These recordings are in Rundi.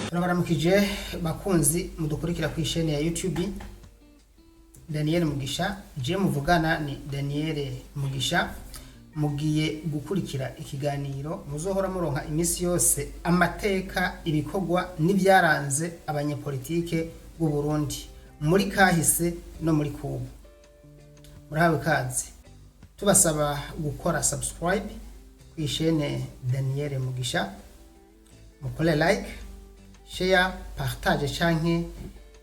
Turabaramukije bakunzi mudukurikira ku isheni ya YouTube. Daniel Mugisha, je muvugana ni Daniel Mugisha. Mugiye gukurikira ikiganiro muzohora muronka imisi yose amateka ibikogwa n'ivyaranze abanyepolitike b'u Burundi muri kahise no muri kubu. Murahawe kazi. Tubasaba gukora subscribe ku ishene Daniel Mugisha. Mukole like, share, partage canke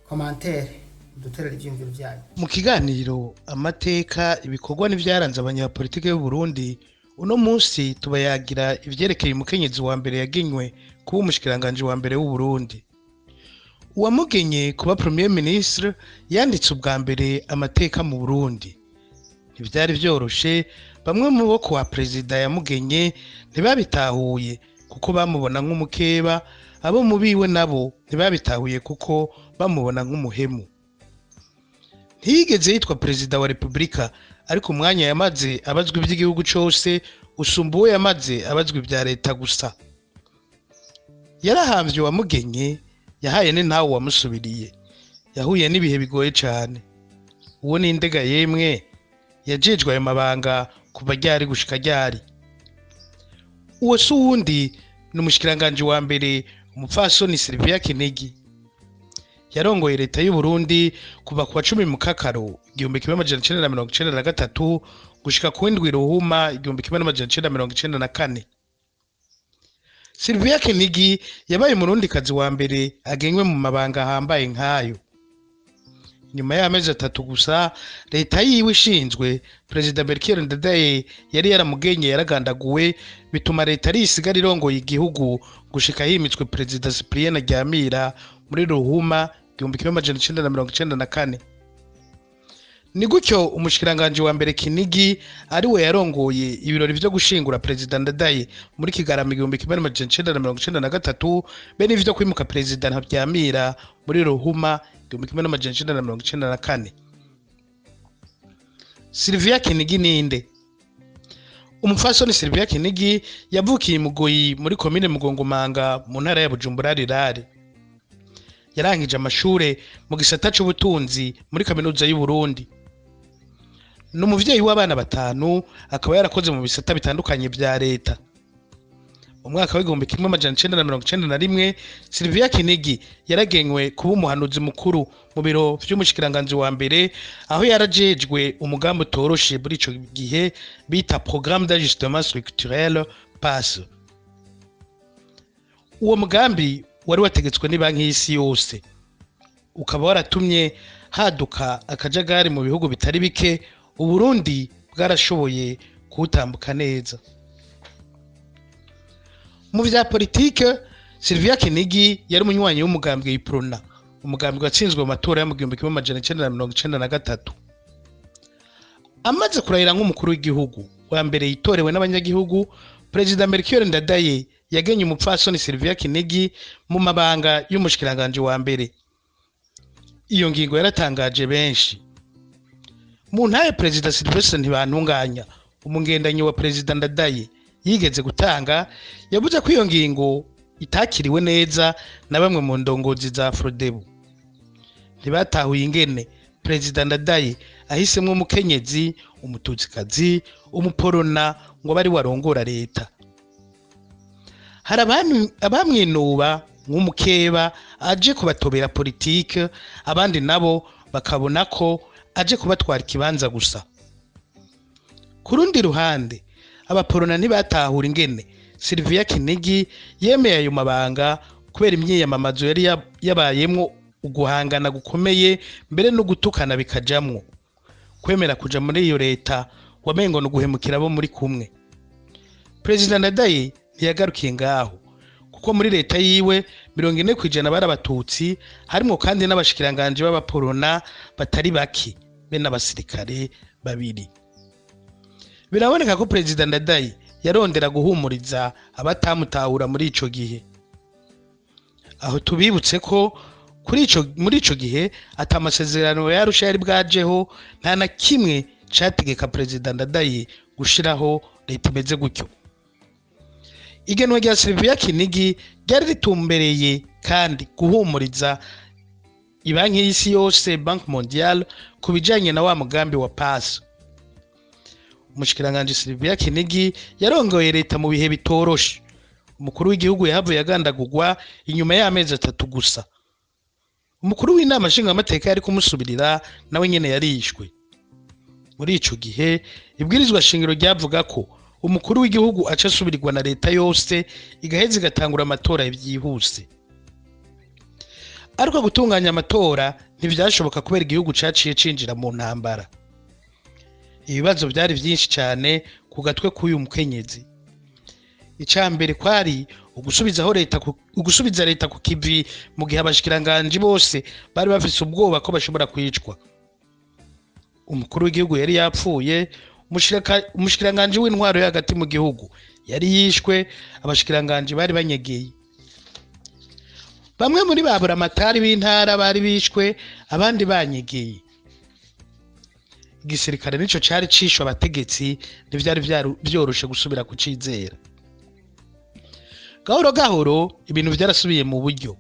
commentaire duterera ivyumviro vyanyu. Mu kiganiro amateka ibikorwa n'ivyaranze abanyapolitike b'u Burundi uno munsi tubayagira ivyerekeye umukenyezi wa mbere yagenywe kuba umushikuranganji wa mbere w'u Burundi. Uwamugenye kuba premier ministre yanditse ubwa mbere amateka mu Burundi. Ntivyari vyoroshe, bamwe mu bo kwa Prezida yamugenye ntibabitahuye kuko bamubona nk'umukeba, abo mu biwe nabo ntibabitahuye kuko bamubona nk'umuhemu. Ntiyigeze yitwa Prezida wa Republika, ariko umwanya yamaze abazwi ivy'igihugu cose usumba uwo yamaze abazwi vya leta gusa. Yarahamvye wamugenye, yahaye n'intawe wamusubiriye, yahuye n'ibihe bigoye cane. Uwo ni Ndega yemwe yajejwe ayo mabanga kuva ryari gushika ryari. Uwo si uwundi ni umushikiranganji wa mbere Umupfasoni Sylvie Kinigi. Yarongoye leta y'u Burundi kuva ku wa 10 Mukakaro 1993 gushika ku 7 Ruhuma 1994. Sylvie Kinigi yabaye umurundikazi wa mbere agenywe mu mabanga ahambaye nkayo. Nyuma y'amezi 3 gusa leta yiwe ishinzwe, Prezida Melchior Ndadaye yari yaramugenye yaragandaguwe, bituma leta risigara irongoye igihugu gushika himitswe Prezida Sylvestre Ntibantunganya muri Ruhuma 1994. Ni gutyo umushikiranganji wa mbere Kinigi ari we yarongoye ibirori vyo gushingura Prezida Ndadaye muri Kigarama 1993, be n'ivyo kwimuka Prezida Ntibantunganya muri Ruhuma 1994. Sylvie Kinigi ninde? Umupfasoni Sylvie Kinigi yavukiye Mugoyi muri komine Mugongomanga mu ntara ya Bujumbura. Yarangirije amashure mu gisata c'ubutunzi muri kaminuza y'u Burundi. Ni umuvyeyi w'abana batanu, akaba yarakoze mu bisata bitandukanye vya Leta. Mu mwaka w'1991 Sylvie Kinigi yaragenywe kuba umuhanuzi mukuru mu biro vy'umushikuranganji wa mbere, aho yarajejwe umugambi utoroshe muri ico gihe bita Programme d'ajustement structurel PAS. Uwo mugambi wari wategetswe ni banki y'isi yose, ukaba waratumye haduka akajagari mu bihugu bitari bike. U Burundi bwarashoboye kutambuka neza. Mu vya politike, Sylvie Kinigi yari umunywanyi w'umugambwe w'iprona, umugambwe watsinzwe mu matora ya 1993. Amaze kurahira nk'umukuru w'igihugu wa mbere yitorewe n'abanyagihugu, Prezida Melchior Ndadaye yagenye umupfasoni Sylvie Kinigi mu mabanga y'umushikiranganje wa mbere. Iyo ngingo yaratangaje benshi. Mu ntara Prezida Sylvestre Ntibantunganya, umungendanyi wa Prezida Ndadaye, yigeze gutanga, yavuze ko iyo ngingo itakiriwe neza na bamwe mu ndongozi za Frodebu. Ntibatahuye ingene Prezida Ndadaye ahisemwe umukenyezi, umututsikazi, umuporona ngo bari warongora leta. Hari abamwinuba nk'umukeba aje kubatobera politike, abandi nabo bakabona ko aje kubatwara ikibanza gusa. Ku rundi ruhande, abaporona ntibatahura ingene Sylvie Kinigi yemeye ayo mabanga kubera imyiyamamazo yari yabayemwo uguhangana gukomeye, mbere no gutukana bikajamwo. Kwemera kuja muri iyo leta wamengo no guhemukira abo muri kumwe. Prezida Ndadaye ntiyagarukiye ngaho, kuko muri leta yiwe 40% bari abatutsi, harimo kandi n'abashikiranganje b'abaporona batari baki, be n'abasirikare babiri. Biraboneka ko Prezida Ndadaye yarondera guhumuriza abatamutahura muri ico gihe. Aho tubibutse ko muri ico gihe atamasezerano yarusha yari bwajeho, nta na kimwe categeka Prezida Ndadaye gushiraho leta imeze gutyo. Igenwa rya Sylvie Kinigi ryari ritumbereye kandi guhumuriza ibanki y'isi yose Banque Mondiale ku bijanye na wa mugambi wa PASS. Umushikiranganji Sylvie Kinigi yarongoye leta mu bihe bitoroshe. Umukuru w'igihugu yahavuye agandagurwa inyuma y'amezi 3 gusa. Umukuru w'inama nshingamateka yari kumusubirira nawe nyene yarishwe. Muri ico gihe ibwirizwa shingiro ryavuga ko umukuru w'igihugu aca asubirirwa na leta yose igaheza igatangura amatora byihuse. Ariko gutunganya amatora ntivyashoboka kubera igihugu caciye cinjira mu ntambara. Ibibazo byari byinshi cyane ku gatwe k'uyu mukenyezi. Icambere kwari ugusubiza leta ku kivi mu gihe abashikiranganji bose bari bafise ubwoba ko bashobora kwicwa. Umukuru w'igihugu yari yapfuye, umushikiranganji w'intwaro yo hagati mu gihugu yari yishwe, abashikiranganji bari banyegeye. Bamwe muri babura amatari b'intara bari bishwe, abandi banyegeye. Igisirikare nico cari cishwe abategetsi ntivyari byoroshe gusubira kucizera. Gahoro gahoro ibintu byarasubiye mu buryo.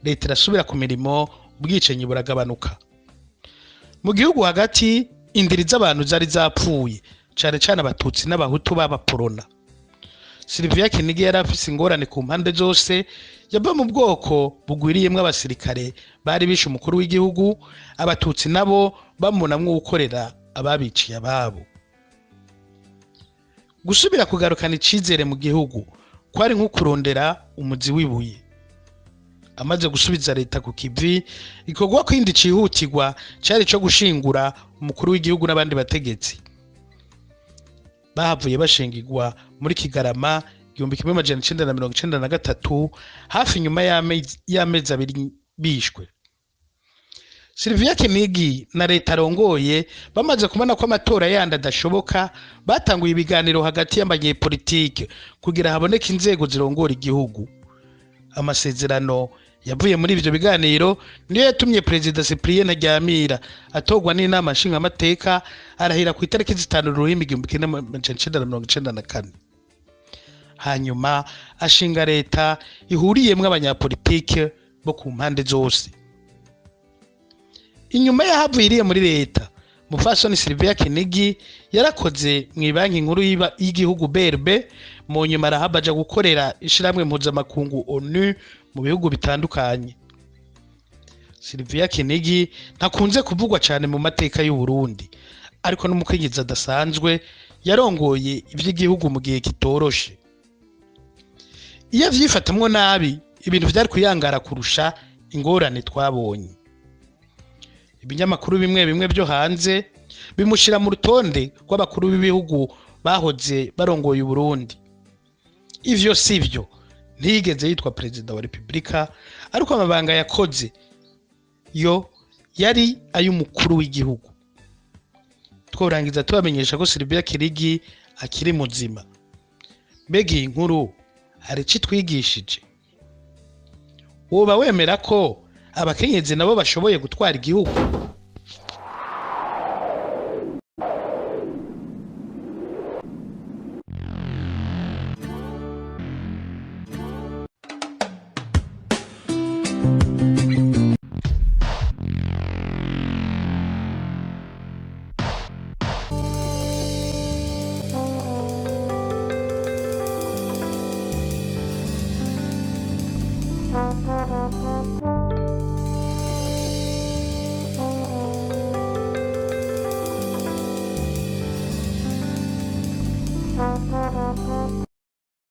Leta irasubira ku mirimo, ubwicanyi buragabanuka. Mu gihugu hagati indiri z'abantu zari zapfuye, cyane cyane abatutsi n'abahutu b'abaporona. Sylvie Kinigi yari afise ingorane ku mpande zose, yava mu bwoko bugwiriyemwe abasirikare bari bishe umukuru w'igihugu, abatutsi nabo bamunamwe gukorera ababiciye ababo. Gusubira kugarukana icizere mu gihugu kwari nko kurondera umuzi w'ibuye. Amaze gusubiza leta ku kivi, ikorwa kwindi cihutirwa cari co gushingura umukuru w'igihugu n'abandi bategetsi. Bahavuye bashingirwa muri Kigarama 1993 hafi nyuma y'amezi 2 bishwe. Sylvie Kinigi na leta arongoye bamaze kubona ko amatora yandi adashoboka, batanguye ibiganiro hagati y'abanyepolitike kugira haboneke inzego zirongora igihugu. Amasezerano yavuye muri ivyo biganiro niyo yatumye Prezida Sylvestre Ntibantunganya atogwa n'inama nshingamateka arahira ku itariki 5 Ruhimi 1994. Hanyuma ashinga leta ihuriyemwe abanyapolitike bo ku mpande zose. Inyuma yahavuye muri leta, Umupfasoni Sylvie Kinigi yarakoze mu banki nkuru y'igihugu BRB, mu nyuma arahabaja gukorera ishiramwe mpuzamakungu ONU mu bihugu bitandukanye. Sylvie Kinigi ntakunze kuvugwa cyane mu mateka y'u Burundi, ariko n'umukenyezi adasanzwe yarongoye ivy'igihugu mu gihe kitoroshe. Iyo vyifatamwe nabi, ibintu vyari kuyangara kurusha ingorane twabonye. Ibinyamakuru bimwe byo hanze bimushira mu rutonde rw'abakuru b'ibihugu bahoze barongoye Burundi. Ivyo sivyo, ntiyigeze yitwa Prezida wa Republika, ariko amabanga yakoze yo yari ay'umukuru w'igihugu. Tworangiza tubamenyesha ko Sylvie Kinigi akiri muzima. Mbega iyi nkuru hari citwigishije? Woba wemera ko abakenyezi nabo bashoboye gutwara igihugu?